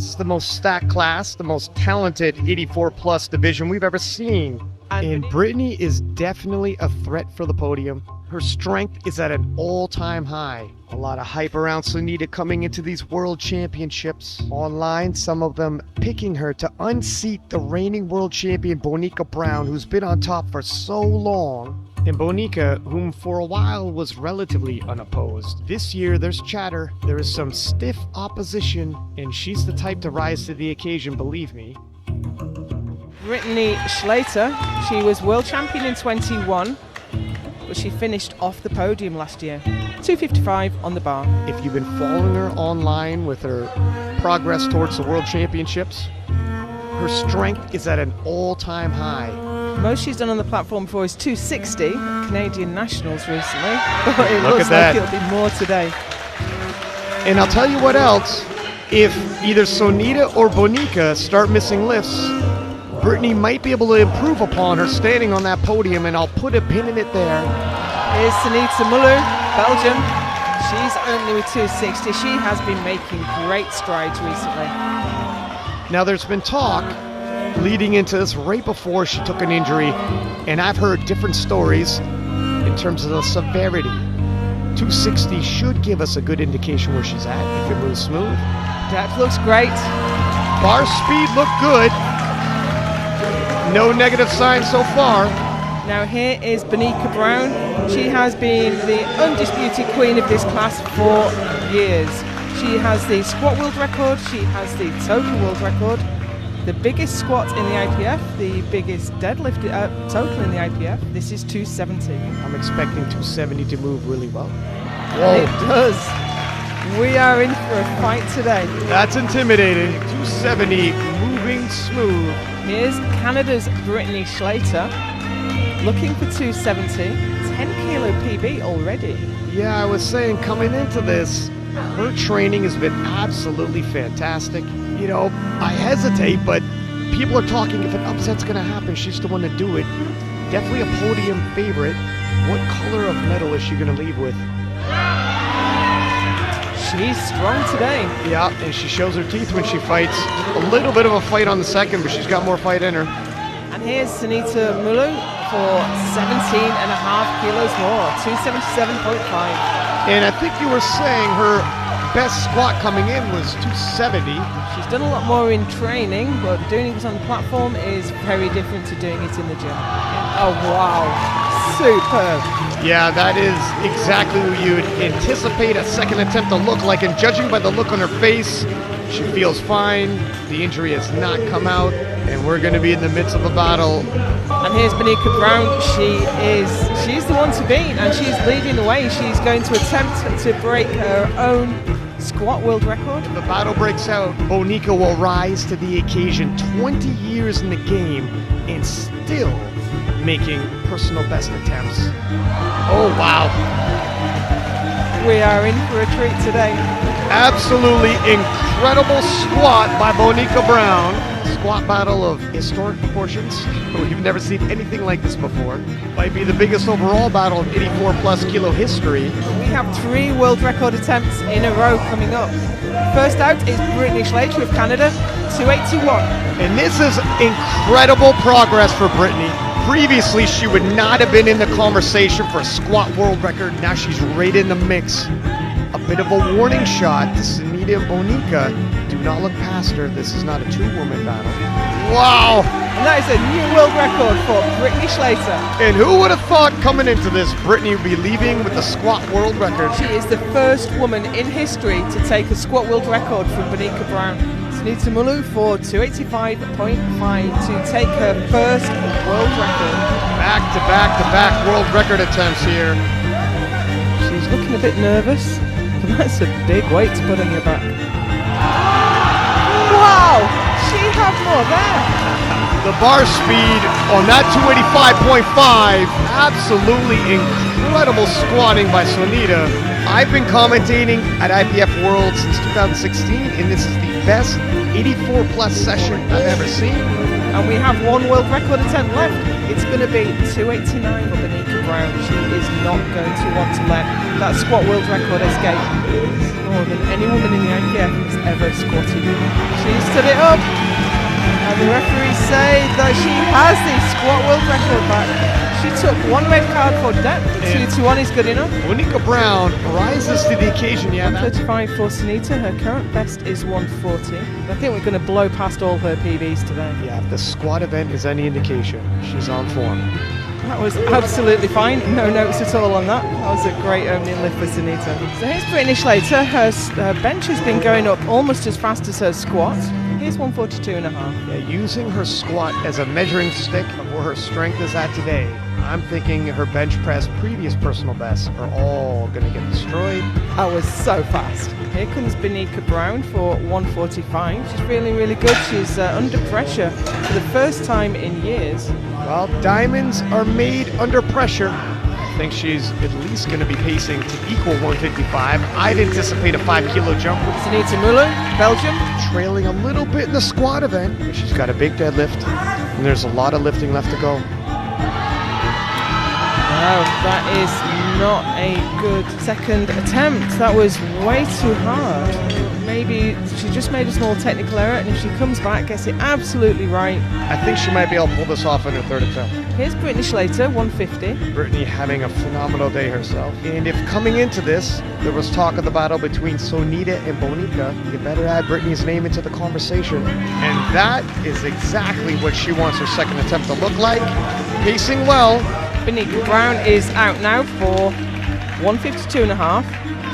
This is the most stacked class, the most talented 84 plus division we've ever seen. And Brittany is definitely a threat for the podium. Her strength is at an all-time high. A lot of hype around Sonita coming into these world championships. Online, some of them picking her to unseat the reigning world champion Bonica Brown, who's been on top for so long. And Bonica, whom for a while was relatively unopposed. This year, there's chatter, there is some stiff opposition, and she's the type to rise to the occasion, believe me. Brittany Schlater, she was world champion in 21, but she finished off the podium last year. 255 on the bar. If you've been following her online with her progress towards the world championships, her strength is at an all-time high. Most she's done on the platform before is 260, Canadian Nationals recently, but it Look looks at like it'll be more today. And I'll tell you what else, if either Sonita or Bonica start missing lifts, Brittany might be able to improve upon her standing on that podium, and I'll put a pin in it there. Here's Sonita Muluh, Belgium. She's only with 260. She has been making great strides recently. Now there's been talk leading into this right before she took an injury, and I've heard different stories in terms of the severity. 260 should give us a good indication where she's at if it moves smooth. Depth looks great. Bar speed looked good. No negative signs so far. Now here is Bonica Brown. She has been the undisputed queen of this class for years. She has the squat world record, she has the total world record, the biggest squat in the IPF, the biggest deadlift total in the IPF. This is 270. I'm expecting 270 to move really well. It does. We are in for a fight today. That's intimidating. 270 moving smooth. Here's Canada's Brittany Schlater, looking for 270, 10 kilo PB already. Yeah, I was saying coming into this, her training has been absolutely fantastic. You know, I hesitate, but people are talking if an upset's going to happen, she's the one to do it. Definitely a podium favorite. What color of medal is she going to leave with? She's strong today. Yeah, and she shows her teeth when she fights. A little bit of a fight on the second, but she's got more fight in her. And here's Sonita Muluh for 17.5 kilos more, 277.5. And I think you were saying her best squat coming in was 270. She's done a lot more in training, but doing it on the platform is very different to doing it in the gym. Oh wow, superb. Yeah, that is exactly what you'd anticipate a second attempt to look like, and judging by the look on her face, she feels fine. The injury has not come out, and we're going to be in the midst of a battle. And here's Bonica Brown. She's the one to beat, and she's leading the way. She's going to attempt to break her own squat world record. If the battle breaks out, Bonica will rise to the occasion. 20 years in the game and still making personal best attempts. Oh wow. We are in for a treat today. Absolutely incredible squat by Bonica Brown. Squat battle of historic proportions. We've never seen anything like this before. Might be the biggest overall battle of 84 plus kilo history. We have 3 world record attempts in a row coming up. First out is Brittany Schlater of Canada, 281. And this is incredible progress for Brittany. Previously, she would not have been in the conversation for a squat world record. Now she's right in the mix. A bit of a warning shot to Sonita and Bonica. Do not look past her. This is not a two-woman battle. Wow! And that is a new world record for Brittany Schlater. And who would have thought coming into this, Brittany would be leaving with the squat world record? She is the first woman in history to take a squat world record from Bonica Brown. Sonita Muluh for 285.5 to take her first world record. Back-to-back-to-back world record attempts here. She's looking a bit nervous. That's a big weight to put on your back. Wow! She had more there. The bar speed on that 285.5, absolutely incredible squatting by Sonita. I've been commentating at IPF World since 2016, and this is the best 84 plus session I've ever seen. And we have 1 world record attempt left. It's going to be 289 for Bonica Brown. She is not going to want to let that squat world record escape. More than any woman in the IPF has ever squatted. She's stood it up. And the referees say that she has the squat world record back. She took one red card for depth. 2-1 is good enough. Bonica Brown rises to the occasion. Yeah, 135 for Sonita. Her current best is 140. I think we're going to blow past all her PBs today. Yeah, if the squat event is any indication, she's on form. That was absolutely fine. No notes at all on that. That was a great opening lift for Sonita. So here's Brittany Schlater. Her bench has been going up almost as fast as her squat. Here's 142.5. Yeah, using her squat as a measuring stick of where her strength is at today, I'm thinking her bench press previous personal bests are all going to get destroyed. That was so fast. Here comes Bonica Brown for 145. She's feeling really good. She's under pressure for the first time in years. Well, diamonds are made under pressure. I think she's at least going to be pacing to equal 155. I'd anticipate a 5-kilo jump. Sonita Muluh, Belgium. Trailing a little bit in the squat event, but she's got a big deadlift, and there's a lot of lifting left to go. No, that is not a good second attempt. That was way too hard. Maybe she just made a small technical error, and if she comes back, gets it absolutely right. I think she might be able to pull this off in her third attempt. Here's Brittany Schlater, 150. Brittany having a phenomenal day herself. And if coming into this, there was talk of the battle between Sonita and Bonica, you better add Brittany's name into the conversation. And that is exactly what she wants her second attempt to look like. Pacing well. Bonica Brown is out now for 152.5.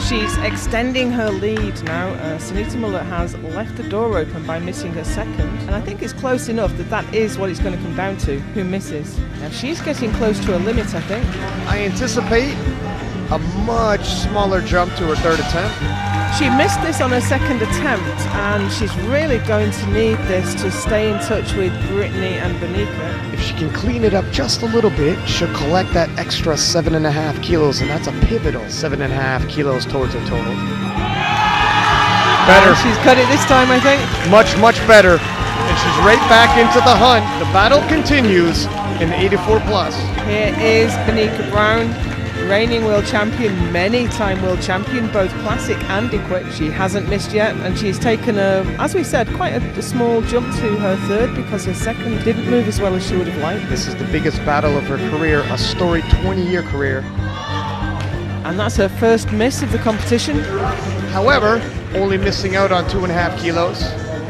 She's extending her lead now. Sonita Muluh has left the door open by missing her second, and I think it's close enough that that is what it's going to come down to, who misses. Now she's getting close to her limit, I think. I anticipate a much smaller jump to her third attempt. She missed this on her second attempt, and she's really going to need this to stay in touch with Brittany and Bonica. If she can clean it up just a little bit, she'll collect that extra 7.5 kilos, and that's a pivotal 7.5 kilos towards her total. Better. And she's cut it this time, I think. Much, much better. And she's right back into the hunt. The battle continues in the 84 plus. Here is Bonica Brown, reigning world champion, many-time world champion, both classic and equipped. She hasn't missed yet, and she's taken as we said, quite a small jump to her third because her second didn't move as well as she would have liked. This is the biggest battle of her career, a storied 20-year career. And that's her first miss of the competition. However, only missing out on 2.5 kilos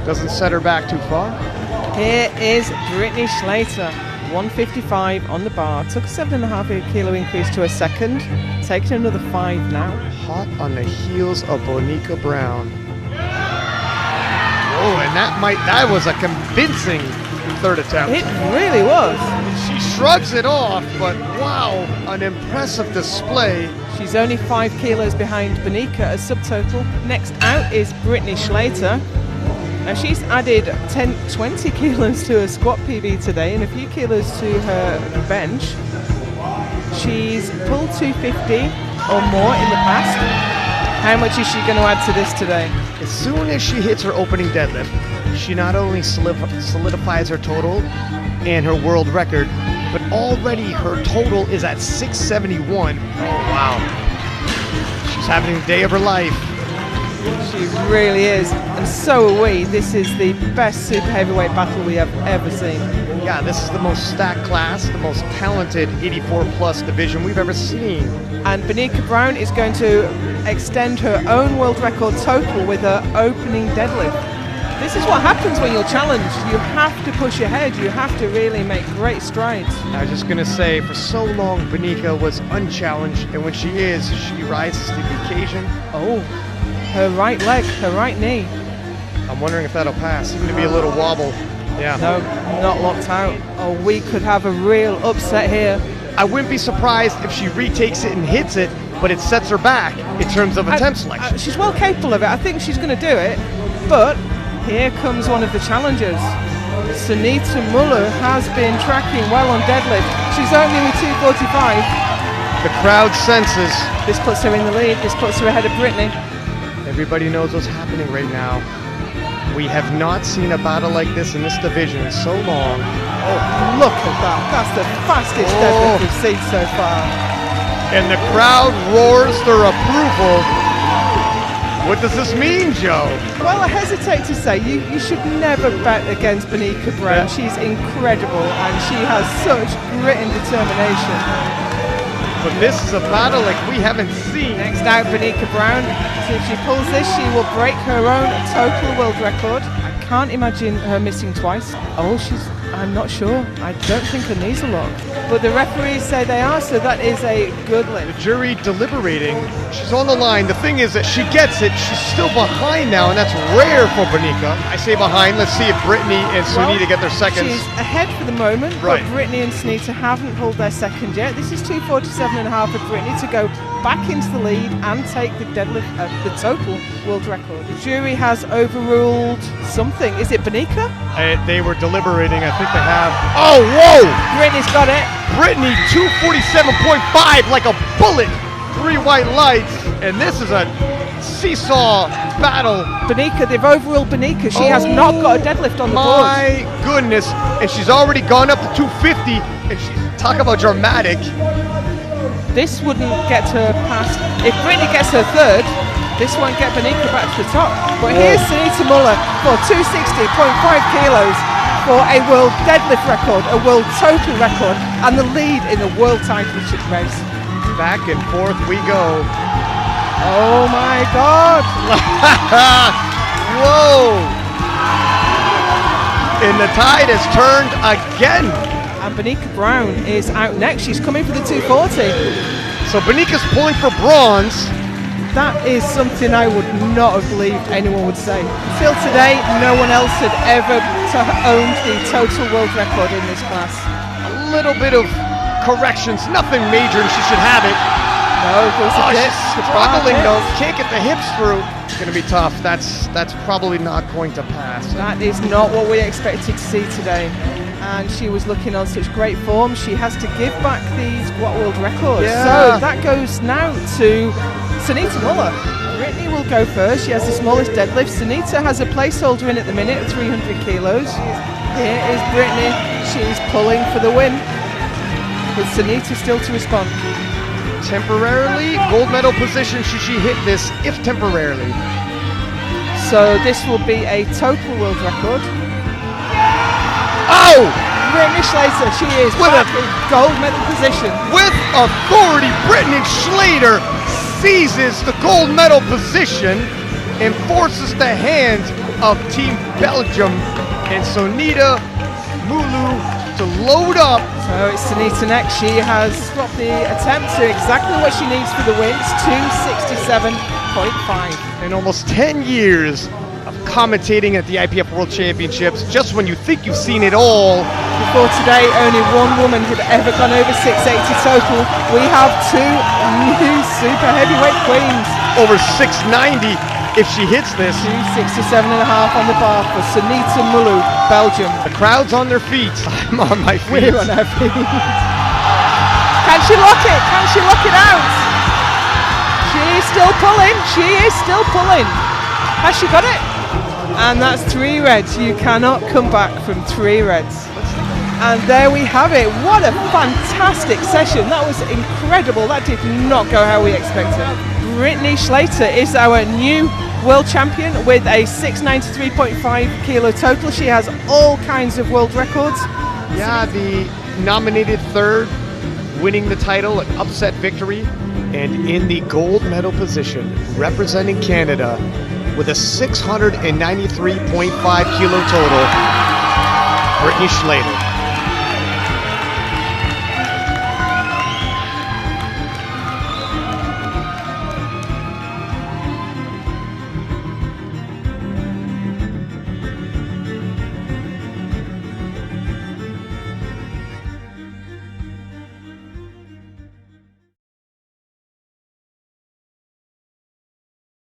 doesn't set her back too far. Here is Brittany Schlater. 155 on the bar, took a 7.5 kilo increase to a second, taking another 5 now. Hot on the heels of Bonica Brown. Oh, and that was a convincing third attempt. It really was. She shrugs it off, but wow, an impressive display. She's only 5 kilos behind Bonica as subtotal. Next out is Brittany Schlater. Now she's added 20 kilos to her squat PB today and a few kilos to her bench. She's pulled 250 or more in the past. How much is she going to add to this today? As soon as she hits her opening deadlift, she not only solidifies her total and her world record, but already her total is at 671. Oh wow. She's having the day of her life. She really is, and so are we. This is the best super heavyweight battle we have ever seen. Yeah, this is the most stacked class, the most talented 84 plus division we've ever seen. And Bonica Brown is going to extend her own world record total with her opening deadlift. This is what happens when you're challenged. You have to push ahead. You have to really make great strides. I was just going to say, for so long, Bonica was unchallenged, and when she is, she rises to the occasion. Oh. Her right leg, her right knee. I'm wondering if that'll pass. Seems to be a little wobble. Yeah. No, not locked out. Oh, we could have a real upset here. I wouldn't be surprised if she retakes it and hits it, but it sets her back in terms of attempt selection. She's well capable of it. I think she's going to do it. But here comes one of the challengers. Sonita Muluh has been tracking well on deadlift. She's opening with 245. The crowd senses. This puts her in the lead. This puts her ahead of Brittany. Everybody knows what's happening right now. We have not seen a battle like this in this division in so long. Oh, look at that. That's the fastest deadlift we've seen so far. And the crowd roars their approval. What does this mean, Joe? Well, I hesitate to say you should never bet against Bonica Brown. She's incredible and she has such grit and determination. But this is a battle like we haven't seen. Next out, Bonica Brown. So if she pulls this, she will break her own total world record. I can't imagine her missing twice. I'm not sure. I don't think her knees are locked. But the referees say they are, so that is a good lift. The jury deliberating. She's on the line. The thing is that she gets it. She's still behind now, and that's rare for Bonica. I say behind. Let's see if Brittany and Sonita get their seconds. She's ahead for the moment, Right. but Brittany and Sonita haven't pulled their second yet. This is 2:47.5 for Brittany to go back into the lead and take the deadlift, the total world record. The jury has overruled something. Is it Bonica? They were deliberating. I think they have. Oh, whoa! Brittany's got it. Brittany 247.5 like a bullet. 3 white lights, and this is a seesaw battle. Bonica, they've overruled Bonica. She has not got a deadlift on the board. My goodness, and she's already gone up to 250, and she's talk about dramatic. This wouldn't get her past. If Brittany gets her third, this won't get Bonica back to the top. But here's Sonita Muluh for 260.5 kilos for a world deadlift record, a world total record, and the lead in the world championship race. Back and forth we go. Oh my God! Whoa! And the tide has turned again. And Bonica Brown is out next. She's coming for the 240. So Bonica's pulling for bronze. That is something I would not have believed anyone would say. Until today, no one else had ever owned the total world record in this class. A little bit of corrections, nothing major, and she should have it. No, there's a dip. She's struggling though. Can't get the hips through. It's going to be tough. That's probably not going to pass. That is not what we expected to see today. And she was looking on such great form. She has to give back the squat world record. Yeah. So that goes now to Sonita Muluh. Brittany will go first. She has the smallest deadlift. Sonita has a placeholder in at the minute of 300 kilos. Here is Brittany. She's pulling for the win, with Sonita still to respond. Temporarily, gold medal position should she hit this, if temporarily. So this will be a total world record. Oh! Brittany Schlater, she is With back in gold medal position. With authority, Brittany Schlater seizes the gold medal position and forces the hand of Team Belgium and Sonita Muluh to load up. So it's Sonita next. She has dropped the attempt to exactly what she needs for the win. It's 267.5. In almost 10 years of commentating at the IPF World Championships, just when you think you've seen it all. Before today, only one woman had ever gone over 680 total. We have two new super heavyweight queens. Over 690 if she hits this. 267.5 on the bar for Sonita Muluh, Belgium. The crowd's on their feet. I'm on my feet. We're on our feet. Can she lock it? Can she lock it out? She is still pulling. She is still pulling. Has she got it? And that's 3 reds. You cannot come back from 3 reds. And there we have it. What a fantastic session. That was incredible. That did not go how we expected. Brittany Schlater is our new world champion with a 693.5 kilo total. She has all kinds of world records. Yeah, the nominated third, winning the title, an upset victory, and in the gold medal position, representing Canada with a 693.5 kilo total, Brittany Schlater.